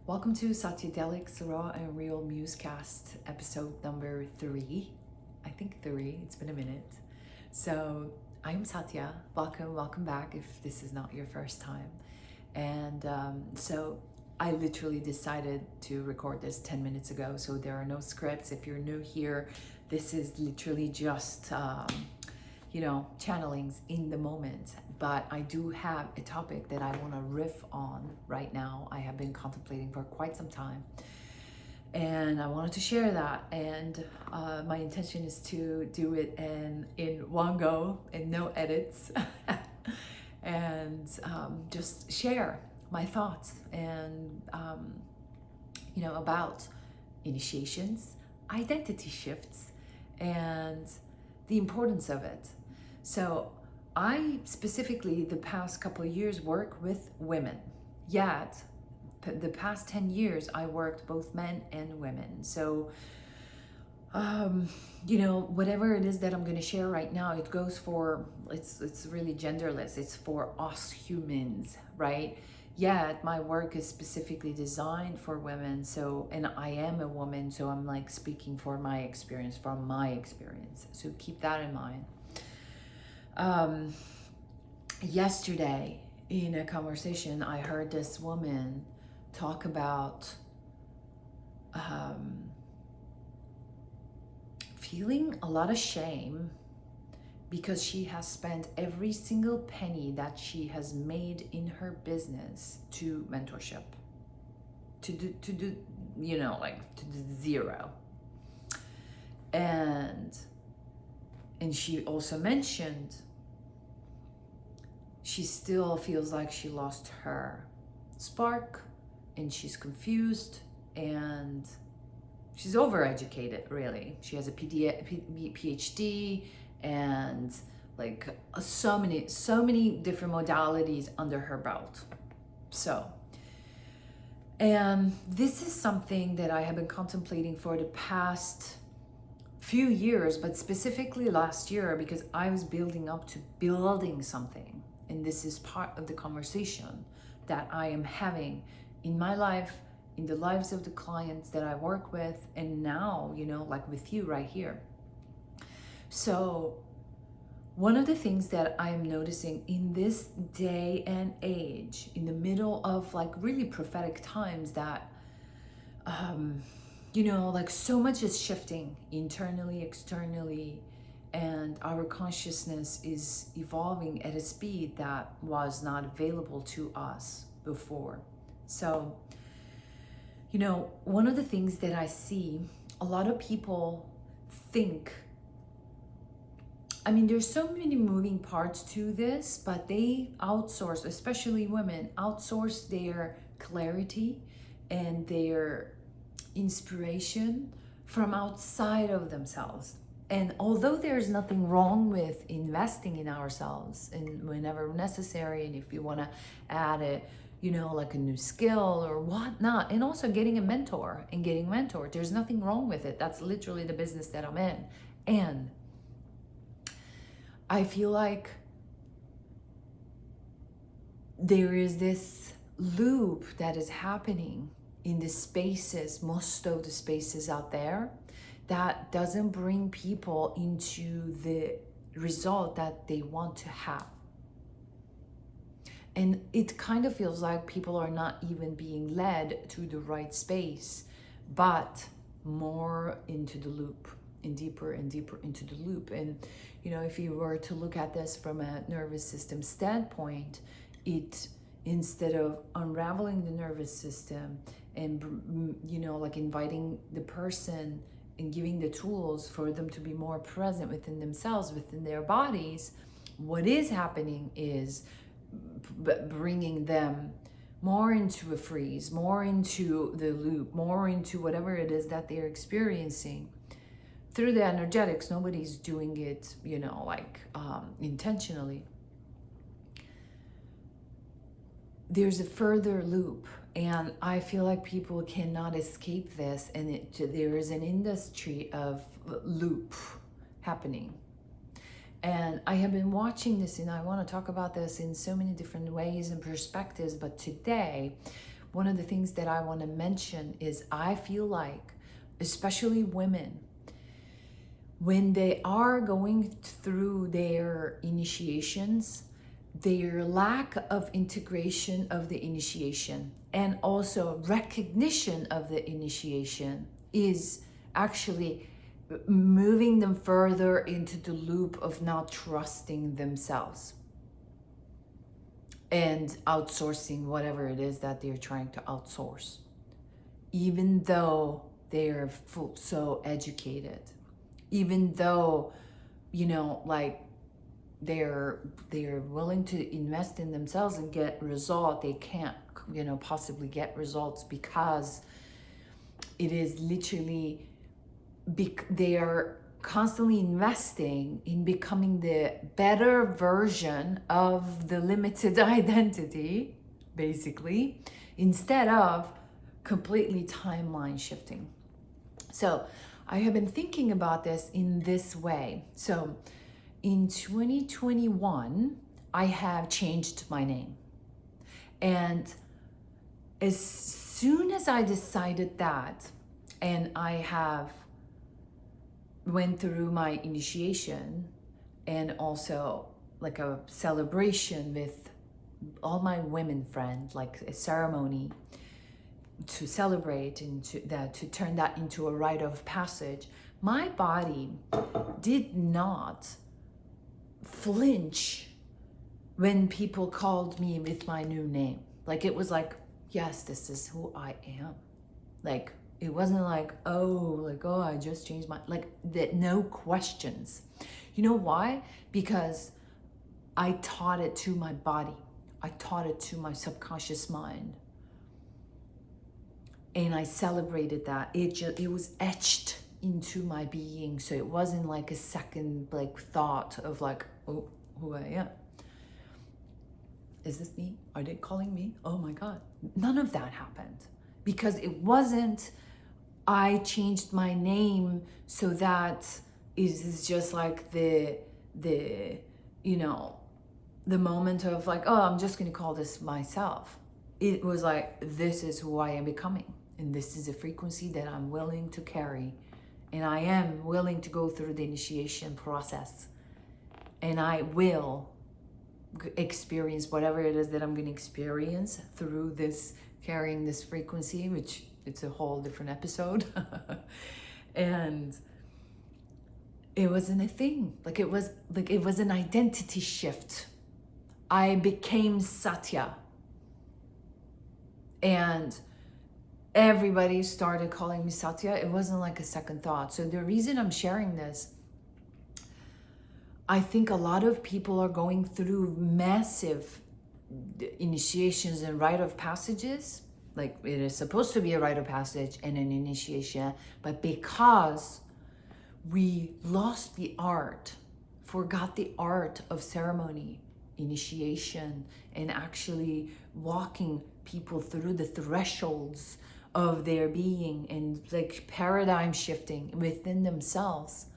Welcome to Satya'delics Raw and Real Musecast, episode number 3. I think 3, it's been a minute. So, I'm Satya. Welcome back if this is not your first time. And I literally decided to record this 10 minutes ago, so there are no scripts. If you're new here, this is literally just channelings in the moment. But I do have a topic that I want to riff on right now. I have been contemplating for quite some time, and I wanted to share that. And my intention is to do it in one go and no edits, and just share my thoughts and about initiations, identity shifts, and the importance of it. So I specifically the past couple of years work with women, yet the past 10 years I worked both men and women. So whatever it is that I'm going to share right now, it goes for, it's really genderless. It's for us humans, right? Yet my work is specifically designed for women. So, and I am a woman, so I'm like speaking for my experience, from my experience. So keep that in mind. Yesterday in a conversation, I heard this woman talk about feeling a lot of shame because she has spent every single penny that she has made in her business to mentorship, to do zero. And she also mentioned she still feels like she lost her spark, and she's confused, and she's overeducated, really. She has a PhD and like so many different modalities under her belt. And this is something that I have been contemplating for the past few years, but specifically last year, because I was building up to building something. And this is part of the conversation that I am having in my life, in the lives of the clients that I work with, and now, like with you right here. So one of the things that I am noticing in this day and age, in the middle of like really prophetic times, that like so much is shifting internally, externally, and our consciousness is evolving at a speed that was not available to us before. So, one of the things that I see, a lot of people think, there's so many moving parts to this, but they outsource, especially women, outsource their clarity and their inspiration from outside of themselves. And although there's nothing wrong with investing in ourselves and whenever necessary, and if you want to add it, like a new skill or whatnot, and also getting a mentor and getting mentored, there's nothing wrong with it. That's literally the business that I'm in. And I feel like there is this loop that is happening in the spaces, most of the spaces out there, that doesn't bring people into the result that they want to have. And it kind of feels like people are not even being led to the right space, but more into the loop, and deeper into the loop. And if you were to look at this from a nervous system standpoint, it, instead of unraveling the nervous system and like inviting the person and giving the tools for them to be more present within themselves, within their bodies, what is happening is bringing them more into a freeze, more into the loop, more into whatever it is that they're experiencing through the energetics. Nobody's doing it intentionally. There's a further loop, and I feel like people cannot escape this, and there is an industry of loop happening. And I have been watching this, and I want to talk about this in so many different ways and perspectives, but today one of the things that I want to mention is I feel like, especially women, when they are going through their initiations, their lack of integration of the initiation and also recognition of the initiation is actually moving them further into the loop of not trusting themselves and outsourcing whatever it is that they're trying to outsource, even though they're so educated, even though, you know, like they're willing to invest in themselves and get result. They can't, you know, possibly get results because it is literally they are constantly investing in becoming the better version of the limited identity, basically, instead of completely timeline shifting. So I have been thinking about this in this way. So in 2021, I have changed my name. And as soon as I decided that, and I have went through my initiation and also like a celebration with all my women friends, like a ceremony to celebrate and to turn that into a rite of passage, my body did not flinch when people called me with my new name. Like it was like, yes, this is who I am. Like it wasn't like, oh, I just changed my, like that, no questions. You know why? Because I taught it to my body. I taught it to my subconscious mind. And I celebrated that. It was etched into my being. So it wasn't like a second like thought of like, oh, who I am. Is this me? Are they calling me? Oh my God. None of that happened because it wasn't, I changed my name so that is just like the you know, the moment of like, oh, I'm just going to call this myself. It was like, this is who I am becoming. And this is a frequency that I'm willing to carry. And I am willing to go through the initiation process. And I will experience whatever it is that I'm going to experience through this, carrying this frequency, which it's a whole different episode. And it wasn't a thing. It was an identity shift. I became Satya. And everybody started calling me Satya. It wasn't like a second thought. So the reason I'm sharing this, I think a lot of people are going through massive initiations and rite of passages. Like it is supposed to be a rite of passage and an initiation, but because we lost the art, forgot the art of ceremony, initiation, and actually walking people through the thresholds of their being and like paradigm shifting within themselves,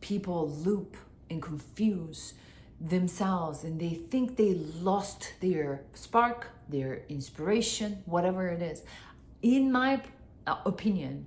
people loop and confuse themselves and they think they lost their spark, their inspiration, whatever it is. In my opinion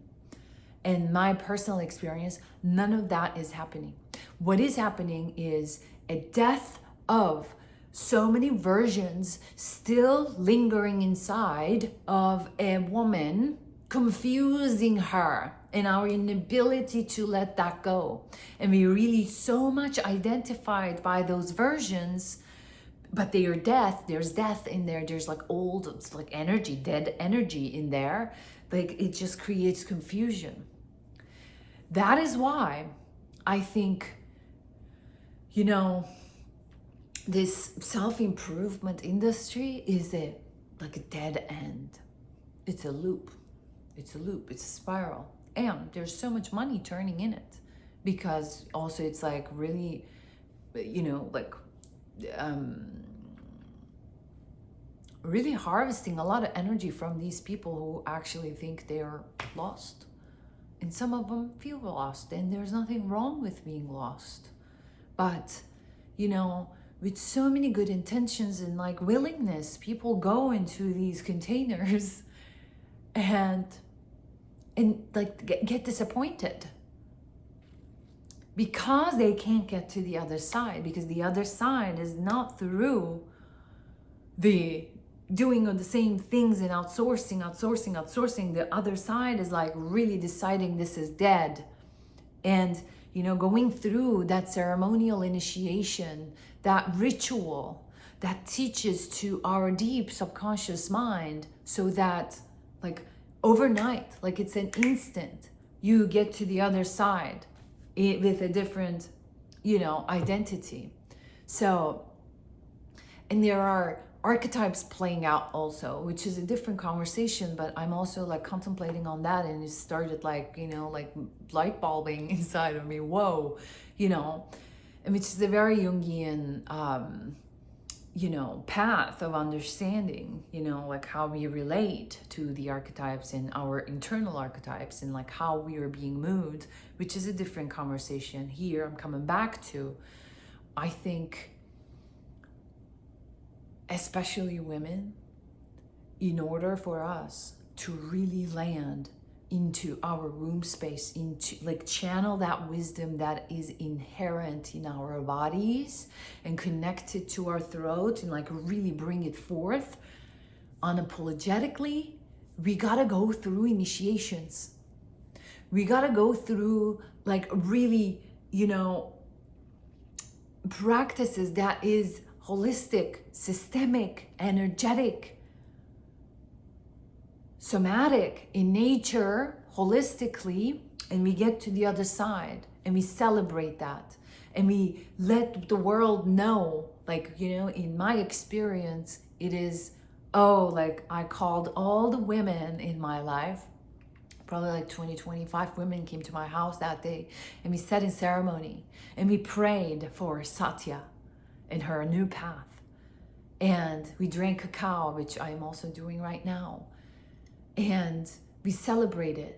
and my personal experience, none of that is happening. What is happening is a death of so many versions still lingering inside of a woman, confusing her, and our inability to let that go. And we really so much identified by those versions, but they are death. There's death in there. There's like old, it's like energy, dead energy in there. Like it just creates confusion. That is why I think, you know, this self-improvement industry is like a dead end. It's a loop. It's a loop. It's a spiral. And there's so much money turning in it because also it's like really, you know, like really harvesting a lot of energy from these people who actually think they're lost. And some of them feel lost, and there's nothing wrong with being lost. But, you know, with so many good intentions and like willingness, people go into these containers and like get disappointed because they can't get to the other side, because the other side is not through the doing of the same things and outsourcing. The other side is like really deciding this is dead. And, you know, going through that ceremonial initiation, that ritual that teaches to our deep subconscious mind, so that like overnight, like it's an instant, you get to the other side with a different, you know, identity. So, and there are archetypes playing out also, which is a different conversation, but I'm also like contemplating on that, and it started like, you know, like light bulbing inside of me. Whoa, you know, and which is a very Jungian, you know, path of understanding, you know, like how we relate to the archetypes and our internal archetypes, and like how we are being moved, which is a different conversation. Here I'm coming back to, I think, especially women, in order for us to really land into our womb space, into like channel that wisdom that is inherent in our bodies and connected to our throat, and like really bring it forth unapologetically, we gotta go through initiations. We gotta go through like really, you know, practices that is holistic, systemic, energetic, somatic in nature, holistically, and we get to the other side and we celebrate that, and we let the world know, like, you know, in my experience, it is, oh, like I called all the women in my life, probably like 25 women came to my house that day, and we sat in ceremony and we prayed for Satya and her new path. And we drank cacao, which I am also doing right now. And we celebrated.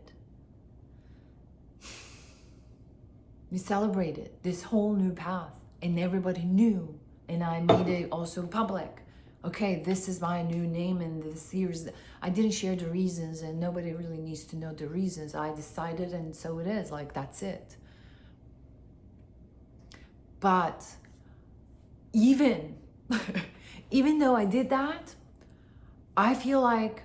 We celebrated this whole new path, and everybody knew. And I made it also public. Okay, this is my new name, and this year's, I didn't share the reasons, and nobody really needs to know the reasons. I decided, and so it is, like that's it. But even though I did that, I feel like,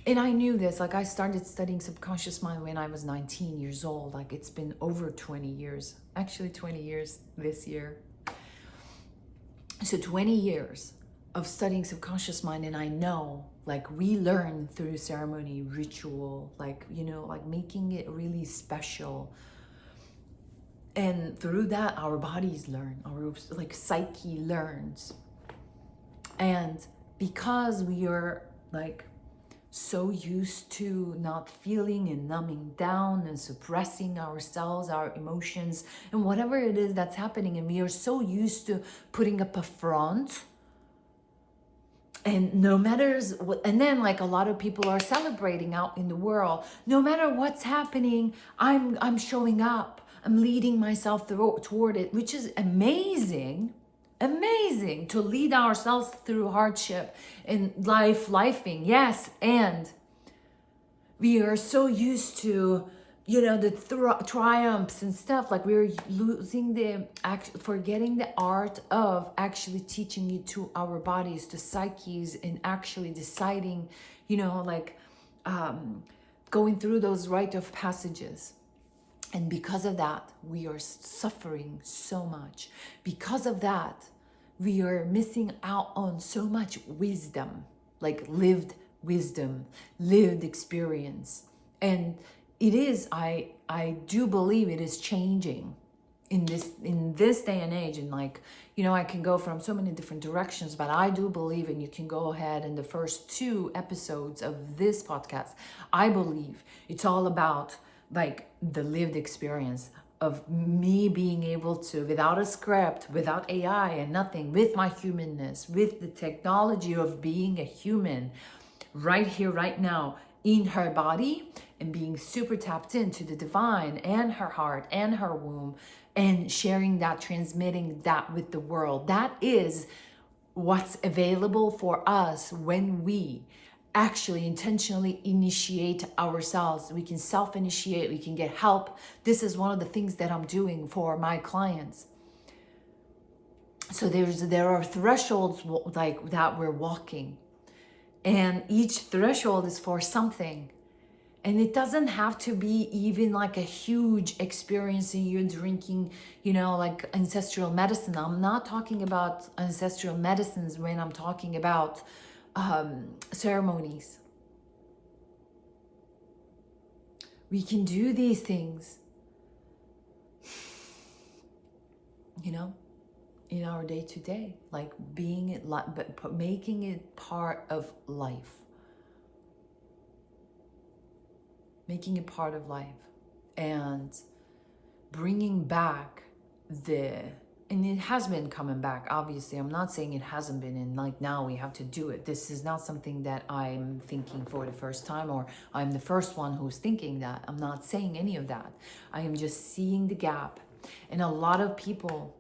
and I knew this, like I started studying subconscious mind when I was 19 years old. Like it's been over 20 years, actually 20 years this year. So 20 years of studying subconscious mind, and I know, like we learn through ceremony, ritual, like, you know, like making it really special. And through that, our bodies learn, our like psyche learns. And because we are like so used to not feeling and numbing down and suppressing ourselves, our emotions, and whatever it is that's happening, and we are so used to putting up a front, and no matter what, and then like a lot of people are celebrating out in the world, no matter what's happening, I'm showing up, I'm leading myself toward it, which is amazing to lead ourselves through hardship and lifing, yes. And we are so used to, you know, the triumphs and stuff, like we're losing forgetting the art of actually teaching it to our bodies, to psyches, and actually deciding, you know, like going through those rite of passages. And because of that, we are suffering so much. Because of that, we are missing out on so much wisdom, like lived wisdom, lived experience. And it is, I do believe it is changing in this day and age. And like, you know, I can go from so many different directions, but I do believe, and you can go ahead in the first 2 episodes of this podcast, I believe it's all about like the lived experience of me being able to, without a script, without AI and nothing, with my humanness, with the technology of being a human right here, right now, in her body and being super tapped into the divine and her heart and her womb and sharing that, transmitting that with the world. That is what's available for us when we actually intentionally initiate ourselves. We can self-initiate, we can get help. This is one of the things that I'm doing for my clients. So there are thresholds like that we're walking, and each threshold is for something. And it doesn't have to be even like a huge experience and you're drinking, like ancestral medicine. I'm not talking about ancestral medicines when I'm talking about ceremonies. We can do these things, in our day-to-day, like being it, but making it part of life. Making it part of life and bringing back and it has been coming back, obviously. I'm not saying it hasn't been, and like now we have to do it. This is not something that I'm thinking for the first time, or I'm the first one who's thinking that. I'm not saying any of that. I am just seeing the gap. And a lot of people,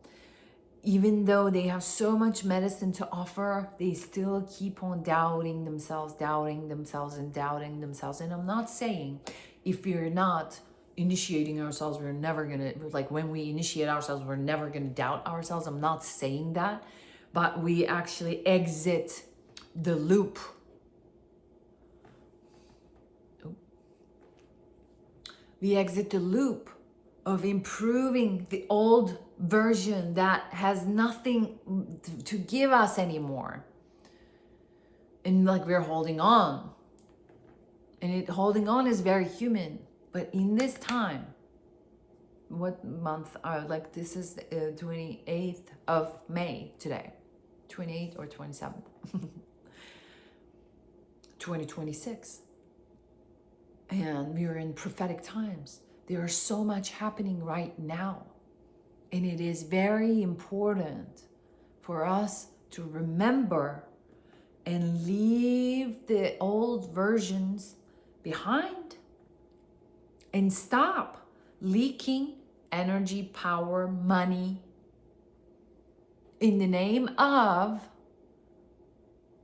even though they have so much medicine to offer, they still keep on doubting themselves. And I'm not saying if you're not initiating ourselves, we're never gonna, like when we initiate ourselves, we're never gonna doubt ourselves. I'm not saying that, but we actually exit the loop. We exit the loop of improving the old version that has nothing to give us anymore. And like we're holding on. And holding on is very human. But in this time, what month like this is 28th of May today. 28th or 27th. 2026. And we're in prophetic times. There is so much happening right now. And it is very important for us to remember and leave the old versions behind and stop leaking energy, power, money in the name of,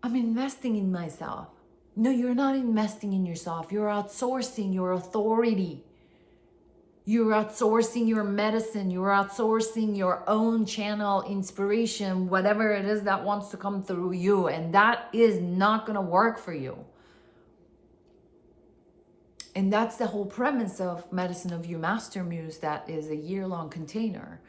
I'm investing in myself. No, you're not investing in yourself. You're outsourcing your authority. You're outsourcing your medicine. You're outsourcing your own channel, inspiration, whatever it is that wants to come through you. And that is not going to work for you. And that's the whole premise of Medicine of You Master Muse, that is a year-long container.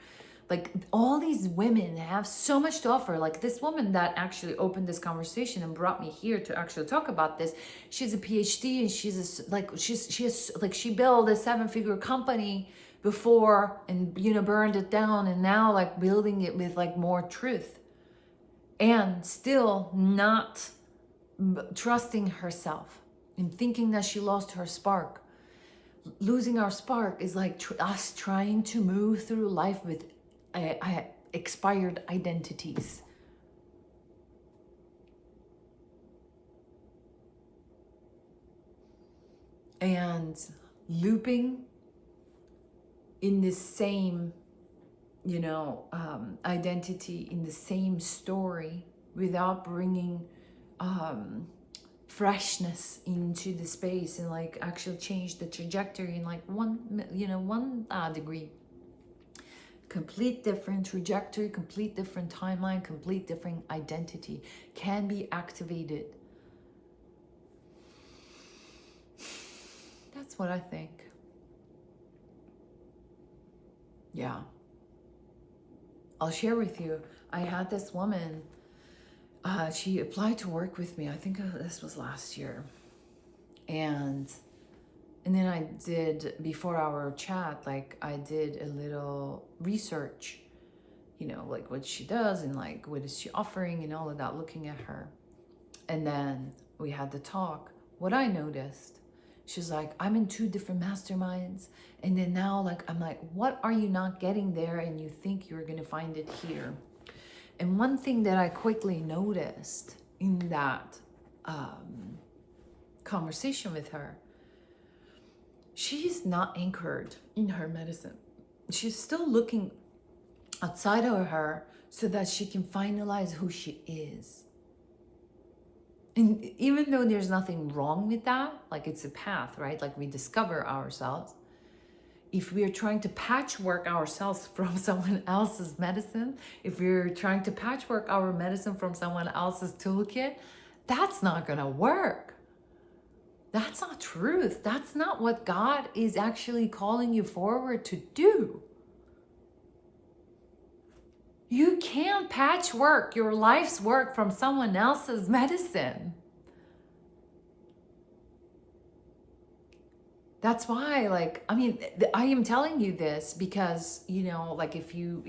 Like all these women have so much to offer. Like this woman that actually opened this conversation and brought me here to actually talk about this. She's a PhD and she built a 7-figure company before and burned it down, and now like building it with like more truth and still not trusting herself and thinking that she lost her spark. Losing our spark is like us trying to move through life with expired identities. And looping in the same, identity, in the same story, without bringing freshness into the space and like actually change the trajectory in like one degree. Complete different trajectory, complete different timeline, complete different identity can be activated. That's what I think. Yeah. I'll share with you. I had this woman, she applied to work with me. I think this was last year. And then I did, before our chat, like I did a little research, like what she does and like what is she offering and all of that, looking at her. And then we had the talk. What I noticed, she's like, I'm in 2 different masterminds. And then now like, I'm like, what are you not getting there and you think you're going to find it here? And one thing that I quickly noticed in that conversation with her, she is not anchored in her medicine. She's still looking outside of her so that she can finalize who she is. And even though there's nothing wrong with that, like it's a path, right? Like we discover ourselves. If we are trying to patchwork ourselves from someone else's medicine, if we're trying to patchwork our medicine from someone else's toolkit, that's not gonna work. That's not truth. That's not what God is actually calling you forward to do. You can't patchwork your life's work from someone else's medicine. That's why, like, I mean, I am telling you this because, you know, like if you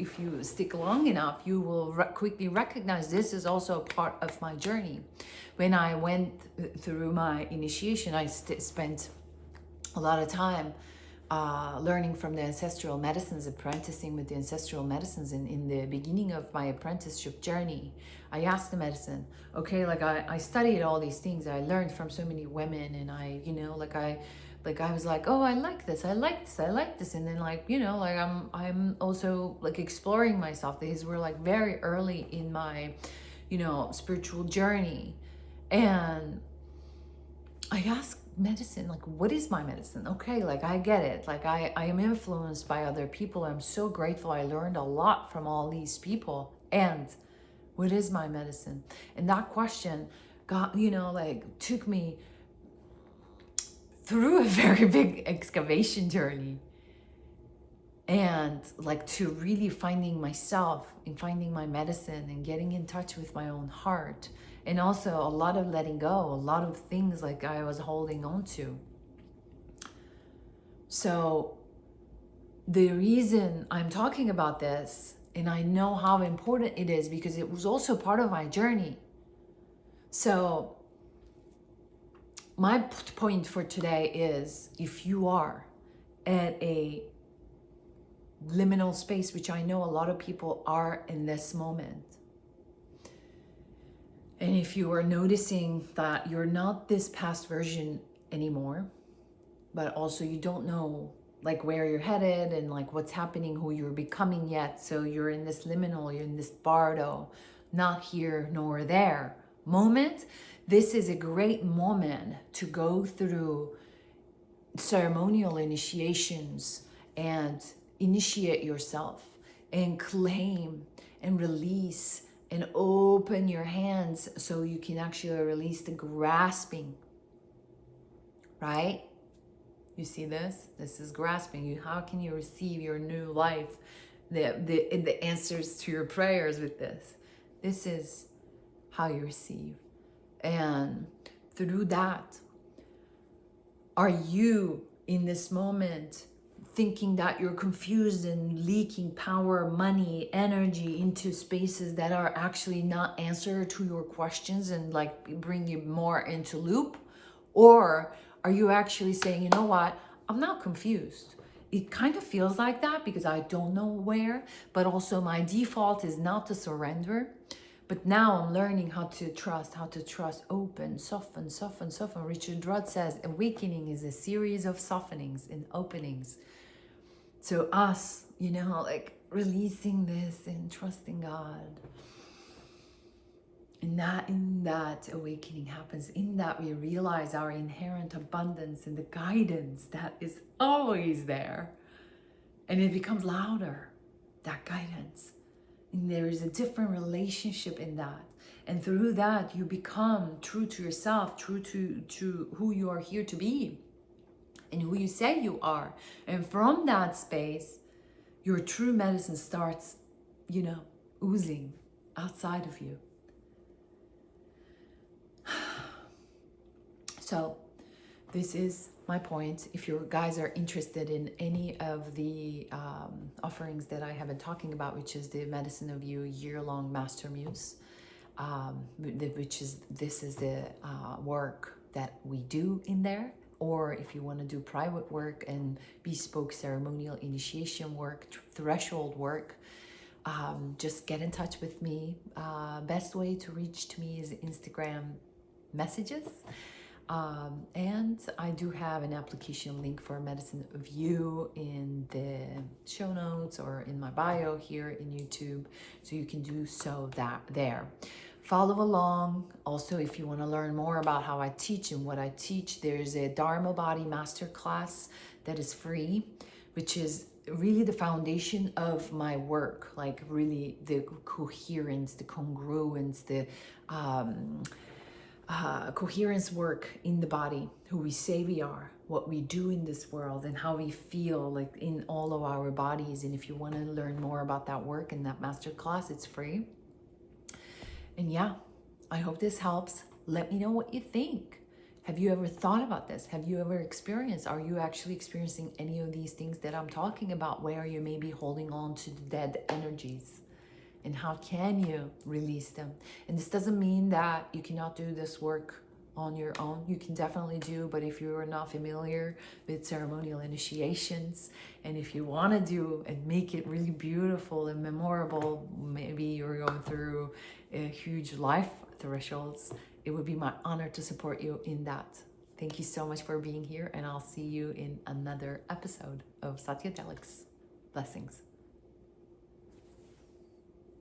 stick long enough, you will quickly recognize this is also a part of my journey. When I went through my initiation, I spent a lot of time learning from the ancestral medicines, apprenticing with the ancestral medicines. In the beginning of my apprenticeship journey, I asked the medicine, okay, like I studied all these things, I learned from so many women, and I, you know, like I was like, oh, I like this, I like this, I like this. And then like, you know, like I'm also like exploring myself. These were like very early in my, you know, spiritual journey. And I asked medicine, like, what is my medicine? Okay, like I get it. Like I am influenced by other people. I'm so grateful. I learned a lot from all these people. And what is my medicine? And that question got, you know, like took me through a very big excavation journey, and like to really finding myself and finding my medicine and getting in touch with my own heart, and also a lot of letting go, a lot of things like I was holding on to. So the reason I'm talking about this, and I know how important it is because it was also part of my journey. So my point for today is, if you are at a liminal space, which I know a lot of people are in this moment, and if you are noticing that you're not this past version anymore, but also you don't know like where you're headed and like what's happening, who you're becoming yet, so you're in this liminal, you're in this bardo, not here nor there moment, this is a great moment to go through ceremonial initiations and initiate yourself and claim and release and open your hands so you can actually release the grasping, right? You see this? This is grasping. You, how can you receive your new life, the answers to your prayers with this? This is how you receive. And through that, are you in this moment thinking that you're confused and leaking power, money, energy into spaces that are actually not answer to your questions and like bring you more into loop? Or are you actually saying, you know what, I'm not confused. It kind of feels like that because I don't know where, but also my default is not to surrender. But now I'm learning how to trust, open, soften, soften, soften. Richard Rudd says awakening is a series of softenings and openings. So us, you know, like releasing this and trusting God. And in that awakening happens, in that we realize our inherent abundance and the guidance that is always there. And it becomes louder, that guidance. And there is a different relationship in that. And through that, you become true to yourself, true to who you are here to be and who you say you are. And from that space, your true medicine starts, you know, oozing outside of you. So this is my point. If you guys are interested in any of the offerings that I have been talking about, which is the Medicine of You year-long Master Muse, this is the work that we do in there. Or if you want to do private work and bespoke ceremonial initiation work, threshold work, just get in touch with me. Best way to reach to me is Instagram messages. And I do have an application link for Medicine of You in the show notes or in my bio here in YouTube, so you can do so that there. Follow along. Also, if you want to learn more about how I teach and what I teach, there's a Dharma Body Masterclass that is free, which is really the foundation of my work, like really the coherence, the congruence, the coherence work in the body, who we say we are, what we do in this world, and how we feel like in all of our bodies. And if you want to learn more about that work in that masterclass, it's free. And yeah, I hope this helps. Let me know what you think. Have you ever thought about this? Have you ever experienced? Are you actually experiencing any of these things that I'm talking about, where you may be holding on to the dead energies? And how can you release them? And this doesn't mean that you cannot do this work on your own. You can definitely do, but if you are not familiar with ceremonial initiations, and if you want to do and make it really beautiful and memorable, maybe you're going through a huge life thresholds, it would be my honor to support you in that. Thank you so much for being here, and I'll see you in another episode of Satya'delics. Blessings.